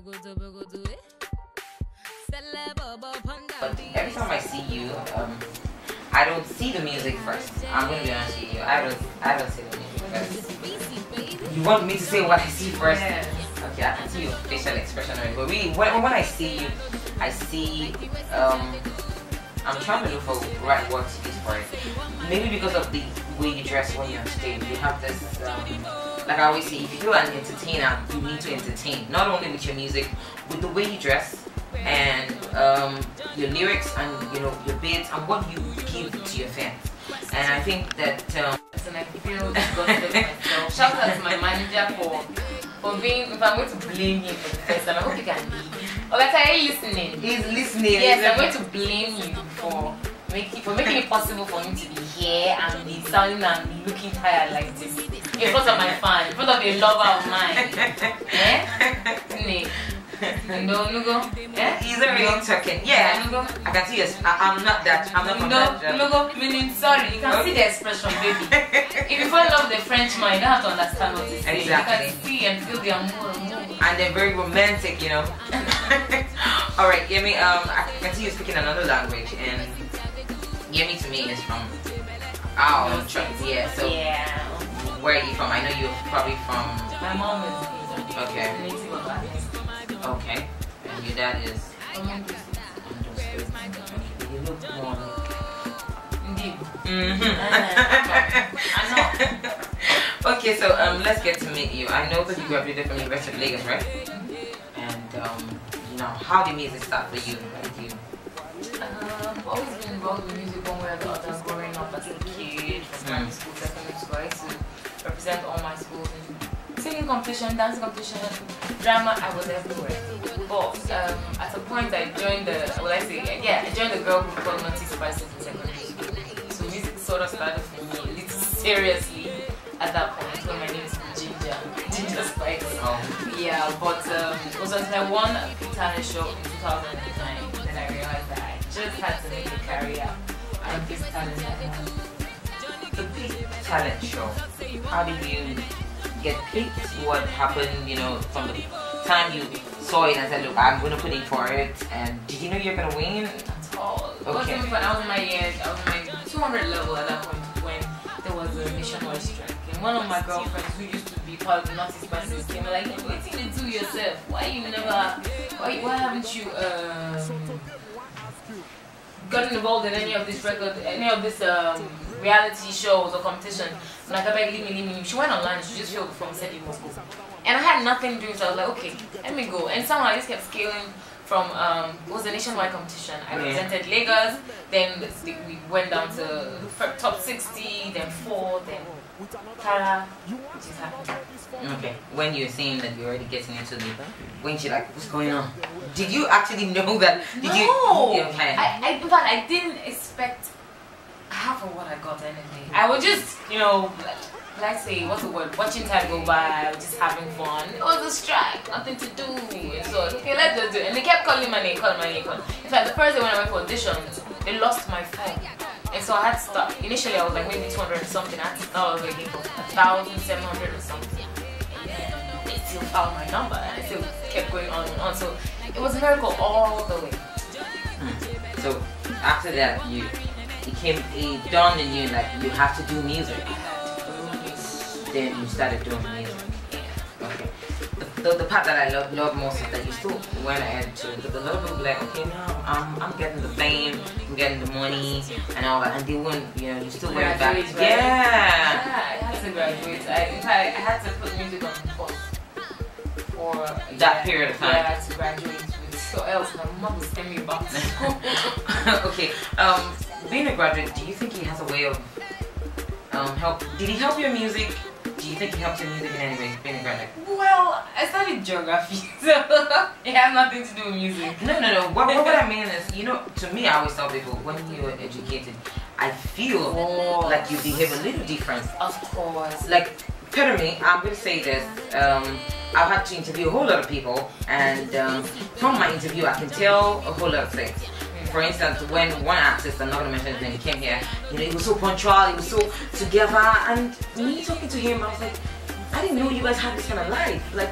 But every time I see you, I don't see the music first. I'm gonna be honest with you. I don't see the music first. You want me to say what I see first? Yes. Okay, I can see your facial expression already. But really, when I see you, I see. I'm trying to look for the right word to use for it. Maybe because of the way you dress when you're on stage, you have this. Like I always say, if you're an entertainer, you need to entertain. Not only with your music, with the way you dress and your lyrics and your beats and what you give to your fans. And I think that and I feel disgusted myself. Shout out to my manager for being. If I'm going to blame him for the first time, I hope you can leave. Okay, are you listening? He's listening. Yes, I'm going to blame you for making it possible for me to be here and be sounding and looking tired like this in front of my fan, in front of a lover of mine. Eh? No go. Yeah? He's already talking. Yeah. No go. I can see yes. I'm not that. I'm not from that job. No go. Meaning sorry. You can see the expression, baby. If you fall in love with the Frenchman, you don't have to understand what he's saying. Exactly. You can see and feel the amour. And they're very romantic, Alright, Yemi, I can see you speaking another language, and Yemi to me is from yeah, so where are you from? I know you're probably from My mom is okay. native of that. Okay. And your dad is understood. Okay. You look more Indeed. I know. Okay, so let's get to meet you. I know that you graduated from the University of Lagos, right? And how did music start for you? How did you? I've always been involved with music one way or the other. Growing up as a kid, from primary school, secondary school, I used to represent all my schools in singing competition, dancing competition, drama. I was everywhere. But at a point, I joined I joined the girl group called Naughty Spices in secondary school. So music sort of started for me a little seriously at that point when my name is Ginger Spice. Oh. Yeah, but it was until I won a talent show in 2009 that I realized that I just had to make a career out of this talent that I have. The Peak Talent Show. How did you get picked? What happened, from the time you saw it and said, look, I'm going to put in for it, and did you know you're going to win? At all. Okay. I was in my 200 level at that point when there was a nationwide strike. And one of my girlfriends who used to be part of the Naughty Spices came like, what did you do yourself? Why haven't you gotten involved in any of this reality shows or competition? And I got leave me. She went online, she just filled the form, said you must go. And I had nothing doing, so I was like, okay, let me go. And somehow I just kept scaling from, it was a nationwide competition. I represented Lagos, then we went down to top 60, then 4, then Tara, which is happening. Okay, when you're saying that you're already getting into the, when she like, what's going on? Did you actually know that? Okay. In fact, I didn't expect half of what I got anything. I was just, let's say, what's the word? Watching time go by, just having fun. It was a strike, nothing to do. And so, okay, let's just do it. And they kept calling my name. In fact, the first day when I went for auditions, they lost my phone. And so I had to start. Initially, I was like maybe 200 or something. I had to start. I was like 1,700 or something. And they still found my number. And I still kept going on and on. So it was a miracle all the way. So after that, it dawned on you like you have to do music. Then you started doing music. Okay. The part that I love most is that you still went ahead to, because a lot of people be like, okay, now I'm getting the fame, I'm getting the money and all that, and they wouldn't, you still went back. Right? Yeah, I had to graduate. I had to put music on pause for that period of time. Yeah, I had to graduate so else my mom would send me back to school. Okay, being a graduate, do you think he has a way of did he help your music? Do you think he helped your music in any way, being a graduate? Well, I studied geography, so it has nothing to do with music. No. What I mean is, to me, I always tell people, when you're educated, I feel like you behave a little different. Of course. Like, pardon me, I'm going to say this. I've had to interview a whole lot of people, and from my interview, I can tell a whole lot of things. For instance, when one artist, I'm not going to mention his name, came here, he was so punctual, he was so together, and me talking to him, I was like, I I didn't know you guys had this kind of life. Like,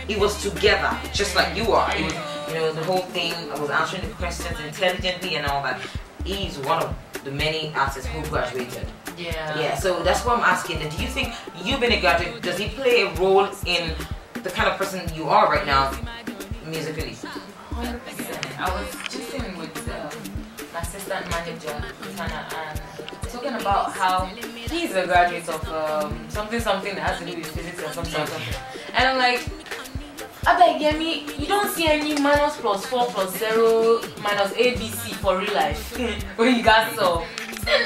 it was together, just like you are. It was, you know, the whole thing. I was answering the questions intelligently and all that. He's one of the many artists who graduated. Yeah. Yeah. So that's why I'm asking. Do you think you being a graduate, does he play a role in the kind of person you are right now, musically? 100%. I was just in with my assistant manager, Tana, and talking about how he's a graduate of something that has to do with physics or something. And I'm like, I beg, Yemi, you don't see any minus plus 4 plus 0 minus ABC for real life when you got so.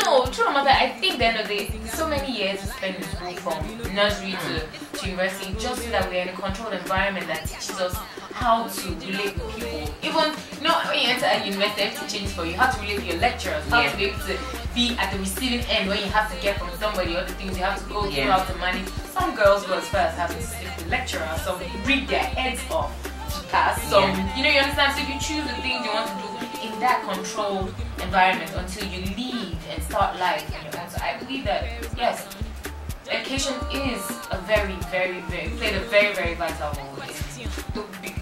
No, true matter. I think at the end of the day, so many years we spend in school from nursery to university just so that we're in a controlled environment that teaches us how to relate with people. Even, you know, when you enter a university, everything changes for you. How to relate with your lecturers, how to be able to be at the receiving end when you have to get from somebody, other things you have to go through, how to manage. Some girls go as far as having to sleep with lecturers, some read their heads off to pass. Some, you know, you understand? So if you choose the things you want to do in that controlled environment until you leave and start life on your own. So I believe that, yes, education is a very played a very vital role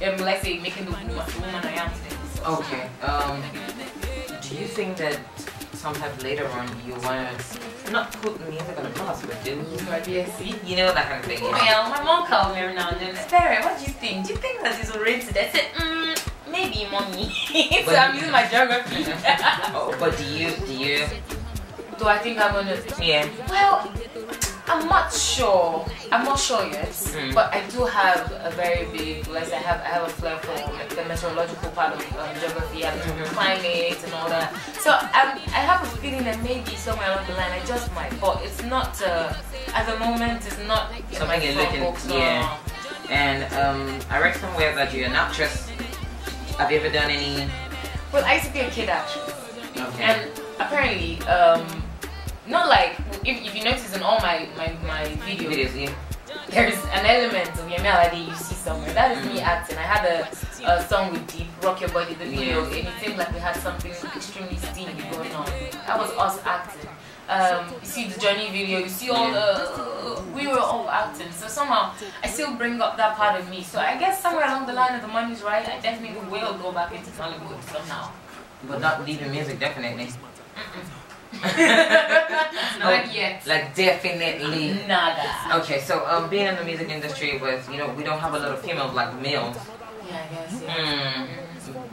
in, let's say, making the woman I am today. So. Okay. Do you think that sometime later on you want to not put music on the class, but do my BSc? You know, that kind of thing? Yeah. Well, my mom called me every now and then. Sarah, what do you think? Do you think that is oriented? I said, maybe, mommy. So I'm using my geography. Oh, but do you? Do I think I'm gonna? Yeah. Well, I'm not sure. I'm not sure yet. But I do have a very big, like I have a flair for like, the meteorological part of geography and climate and all that. So I have a feeling that maybe somewhere along the line I just might. But it's not. At the moment, it's not something you're looking. Yeah. And I read somewhere that you're an actress. Have you ever done any? Well, I used to be a kid actress. Okay. And apparently, not like if you notice in all my videos, yeah. There's an element of Yemi Alade you see somewhere. That is me acting. I had a song with Deep, Rock Your Body, the video, and it seemed like we had something extremely steamy going on. That was us acting. You see the Journey video, you see all we were all acting. So somehow I still bring up that part of me. So I guess somewhere along the line, if the money's right, I definitely will go back into Hollywood somehow. But not leaving music, definitely. Not yet. Like definitely nada. Okay, so being in the music industry with, you know, we don't have a lot of females like males. Yeah, I guess. Yeah.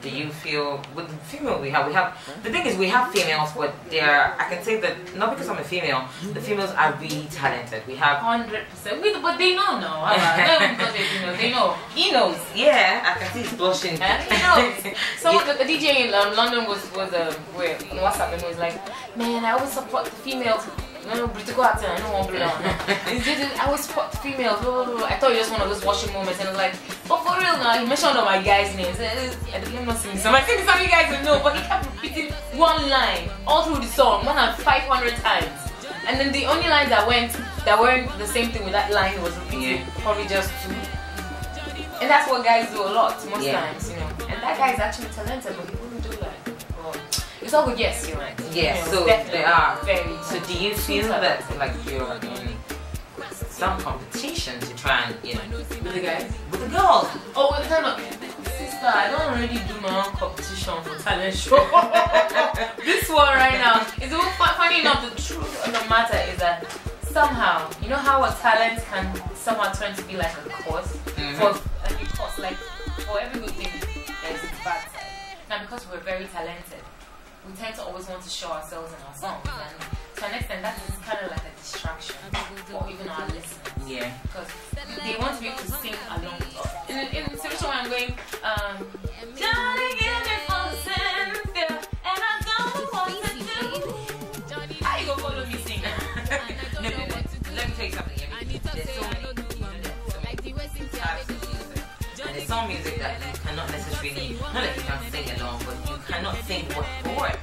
Do you feel with the female we have the thing is we have females, but they're, I can say that not because I'm a female, the females are really talented. We have 100%, but they know now. They know. He knows. Yeah, I can see he's blushing. He knows. Someone, the DJ in London was on WhatsApp and was like, man, I always support the females. No, Britico acting, I don't want to I always support the females. I thought it was just one of those watching moments, and I was like, but for real now, he mentioned all my guys' names. I didn't not sing some. I think some of you guys will know, but he kept repeating one line all through the song, more than 500 times. And then the only lines that weren't the same thing with that line was repeated, probably just 2. And that's what guys do a lot, most times, you know. And that guy is actually talented, but he wouldn't do that. It's all good, yes, you're right. Yes, you know, so they are. Very so do you feel that like you're in some competition to try and, you know, with the guys? With the girls? Oh, with the kind of sister, I don't already do my own competition for talent show. This one right now is funny enough. The truth of the matter is that somehow, you know how a talent can somehow turn to be like a cause like for every good thing there's its bad side. Now because we're very talented, we tend to always want to show ourselves in our songs, and to an extent that is kind of like a distraction for even our listeners. Yeah. Because they want to be able to sing along with us. In the situation where I'm going, Johnny, give me for Cynthia, and I don't want to do. How you gonna follow me sing? No, let me tell you something. There's so many types of music, and there's some music that you cannot necessarily, not that you can sing along, but you cannot sing what for it.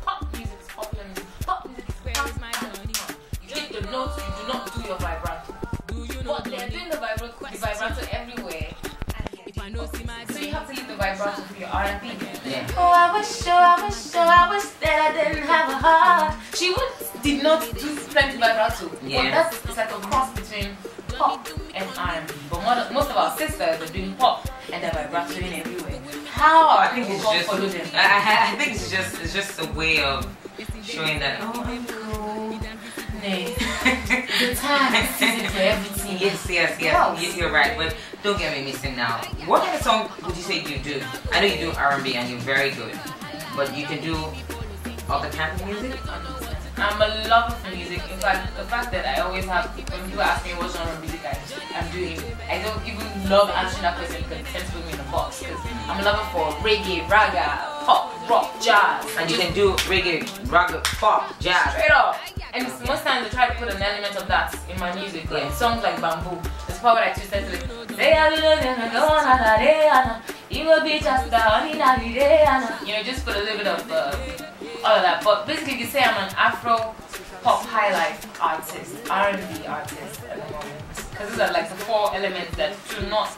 Pop music is popular music. Pop music is very you hit the notes, you do not do your vibrato. But they're doing the vibrato everywhere. So you have to leave the vibrato for your R&B. Yeah. Oh, I wish that I didn't have a heart. She would. did not do plenty vibrato. Yeah. But it's like a cross between pop and R&B. But most of our sisters are doing pop and they're vibratoing everywhere. How I think it's just. follow them? I think it's just a way of showing that. Oh, I'm cool. Nay. The time is season for everything. Yes. You're right. But don't get me missing now. What kind of song would you say you do? I know you do R&B and you're very good, but you can do other kind of music. I'm a lover for music. In fact, the fact that I always have, when people ask me what genre of music I'm doing, I don't even love answering that question because it tends to put me in a box. Because I'm a lover for reggae, raga, pop, rock, jazz. And you can do reggae, raga, pop, jazz. Straight up. And most times I try to put an element of that in my music. Like songs like Bamboo. That's part what I twisted to it. You will be just a honey, you know, just put a little bit of all of that. But basically, you can say I'm an Afro pop highlife artist, R&B artist at the moment. Because these are like the 4 elements that do not,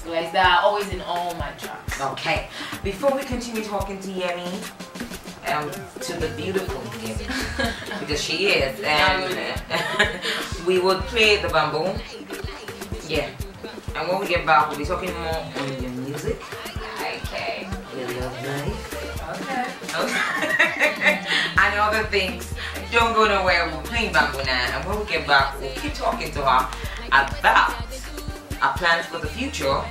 like, that are always in all my tracks. Okay. Before we continue talking to Yemi, to the beautiful Yemi, because she is, and we would play the bamboo. Yeah. And when we get back, we'll be talking more on your music. Okay. Your love life. Okay. And other things. Don't go nowhere. We're playing bamboo now, and when we get back, we'll keep talking to her about our plans for the future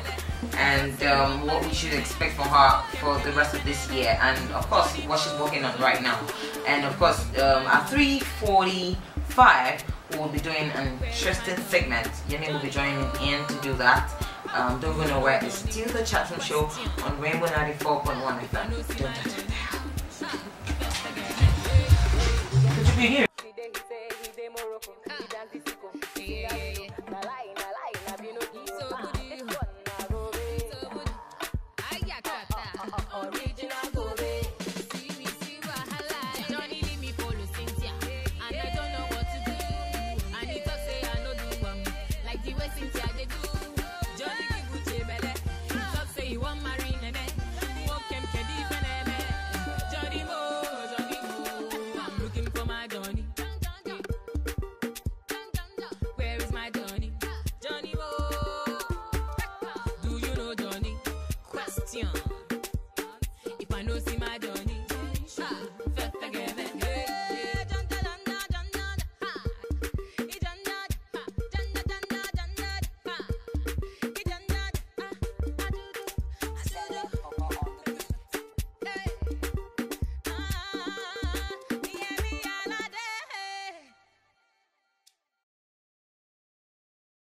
and what we should expect from her for the rest of this year, and of course what she's working on right now. And of course at 3:45 we'll be doing an interesting segment. Yemi will be joining in to do that. Don't go nowhere. It's still the Chatroom Show on Rainbow 94.1 FM. Don't touch it. Could you be here?